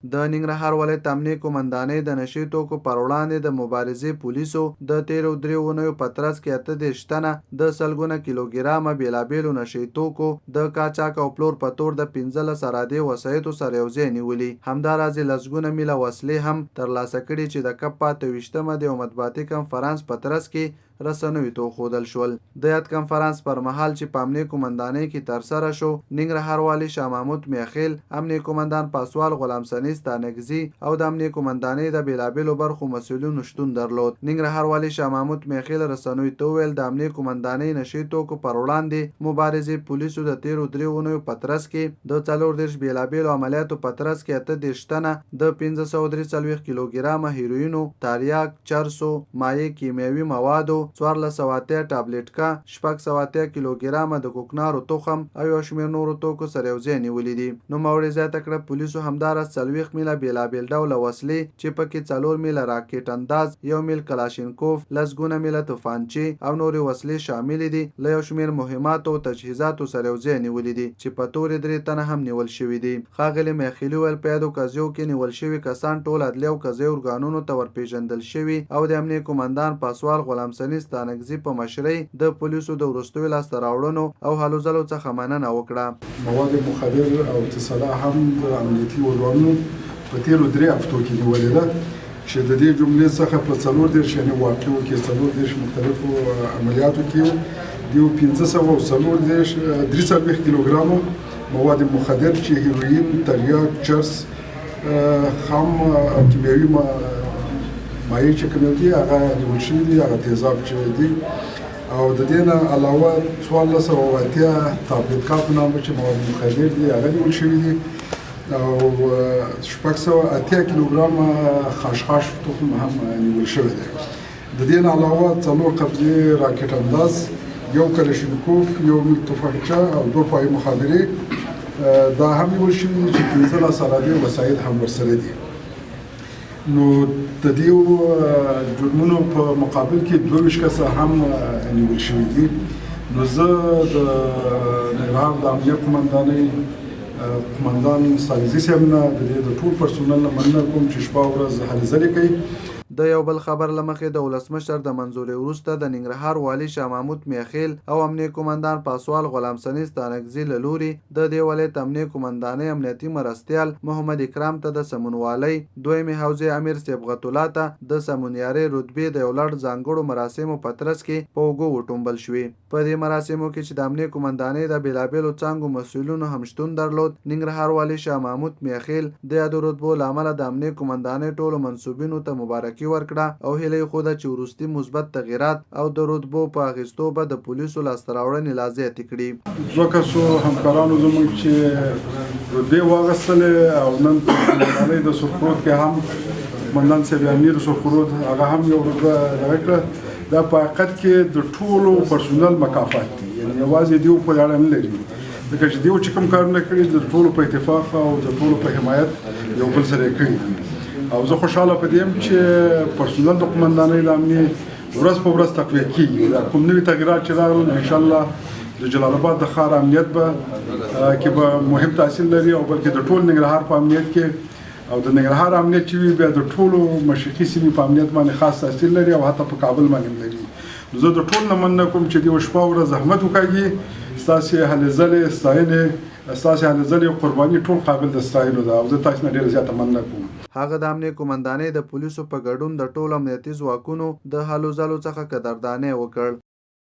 د ننګرهار ولایت امنیه قومندانۍ د نشي توکو پر وړاندې د مبارزې پولیسو د تیرو 3 اونیو په ترڅ کې 38 تنه د سلګونه کیلوګرامه بېلابېلو نشي توکو د قاچاق او پلور په تور د 15 ارادي وسایطو سره یو ځای نیولي. همداراز لسګونه میله وسلې هم ترلاسه کړي چې د کپ 28مه د یو مطبوعاتي کنفرانس په ترڅ کې رسنیو ته وښودل شول. د یاد کنفرانس پر مهال چې په امنیه قومندانۍ کې ترسره شو، ننګرهار والي شاه محمود میخیل، امنیه قومندان پاسوال غلام سنی ستانکزي او د امنیه قومندانۍ د بېلابېلو برخو مسؤلینو شتون درلود. ننګرهار والي شاه محمود میخیل رسنیو ته وویل د امنیه قومندانۍ نشي توکو پر وړاندې مبارزې پولیسو د تیرو 3 اونیو په ترڅ کې د 34 بېلابېلو عملیاتو په ترڅ کې 38 تنه د 543 کیلوګرامه هیروینو، تریاک، چرسو، مایع کیمیاوي موادو، 1480 ټابلیټکا، 680 کیلوګرامه د کوکنارو تخم او یو شمېر نورو توکو سره یو ځای نیولي دي. نوموړي زیاته کړه پولیسو همداراز 40 میله بېلابېل ډوله وسلې چې پکې 4 میله راکټ انداز، 1 میل کلاشینکوف، لسګونه میله توفانچې او نورې وسلې شاملې دي له یو شمېر مهماتو او تجهیزاتو سره یو ځای نیولي دي چې په تورې 3 تنه هم نیول شوي دي. ښاغلي میخیلي ویل په یادو قضیو کې نیول شوي کسان ټول عدلیه او قضایي ارګانونو ته ورپېژندل شوي او د امنیه قومندان پاسوال غلام سنی ستانکزي په مشرۍ د پولیسو د وروستیو لاسته راوړنو او هلو ځلو څخه مننه وکړه. مواد مخدر او اتصاله هم د امنیتي ارګانونو په تیرو 3 هفتو کې نیولې ده چې د دې جملې څخه په 40 یعنې واقعو کې 40 مختلفو عملیاتو کې دیو 543 کیلوګرامه مواد مخدر چې هیروین، تریاک، چرس، خام او کیمیاوي مایع چې کوم دي هغه نیول شوي دي، هغه تیزاب چې دي او د دې نه علاوه 1480 تابلیټکا په نامه چې مواد مخدر دي هغه نیول شوي دي او 680 کیلوګرامه خاشخاش تخم هم نیول شوی دی. د دې نه علاوه 4 قبضې راکټ انداز، 1 کلاشینکوف، 1 میل توفانچه او 2 پای مخابرې دا هم نیول شوي دي چې 15 ارادي وسایط هم ورسره دي. نو د دې جرمونو په مقابل کې 22 کسه هم نیول شوي دي. نو زه د ننګرهار د امنیه قومندانۍ قومندان ستانکزي صاحب نه د دې د ټول پرسونل نه مننه کوم چې شپه ورځ هلې ځلې کوي. د یو بل خبر له مخې د ولسمشر د منظورې وروسته د ننګرهار والي شاه محمود میخیل او امنیه قومندان پاسوال غلام سنی ستانکزي له لوري د دې ولایت امنیه قومندانۍ امنیتي مرستیال محمد اکرام ته د سمونوالۍ دویمې حوزې امیر صبغت الله ته د سمونیارۍ رتبې د یو لړ ځانګړو مراسمو په ترڅ کې په اوږو وټومبل شوې. په دې مراسمو کې چې د امنیه قومندانۍ د بېلابېلو څانګو مسؤلینو هم شتون درلود، ننګرهار والي شاه محمود میخیل د یادو رتبو له امله د امنیه قومندانۍ ټولو منصوبینو ته مبارکي ورکړه او هیله یې خوده چې وروستي مثبت تغیرات او د رتبو په اخیستو به د پولیسو لاسته راوړنې لا زیاتې کړي. 2 کسو همکارانو زموږ چې رتبې واخیستلې او نن په قومندانۍ د سرخرود کې هم قومندان صاحب امیر سرخرود هغه هم یو رتبه راکړه. دا په حقیقت کې د ټولو پرسونل مکافات دي، یعنې یوازې دیو په اړه نه لري ځکه چې دیو چې کوم کارونه کړي د ټولو په اتفاق او د ټولو په حمایت یو بل سره کړي او زه خوشحاله په دې یم چې پرسونل د قومندانۍ د امنیې ورځ په ورځ تقویه کېږي. دا کوم نوي تغیرات چې راغلل انشاءالله د جلال آباد د ښار امنیت به کې به مهم تاثیر لري او بلکې د ټول ننګرهار په امنیت کې او د ننګرهار امنیت چې وي بیا د ټولو مشرقي سیمې په امنیت باندې خاص تاثیر لري او حتی په کابل باندې هم لري. زه د ټول نه مننه کوم چې دوی شپه ورځ زحمت وکړي. ستاسې هلې ځلې ستاینې، ستاسې هلې ځلې او قرباني ټول قابل د ستایلو ده او زه تاسو نه ډېره زیاته مننه کوم. هغه د امنیه قومندانۍ د پولیسو په ګډون د ټولو امنیتي ځواکونو د هلو ځلو څخه قدردانۍ وکړ.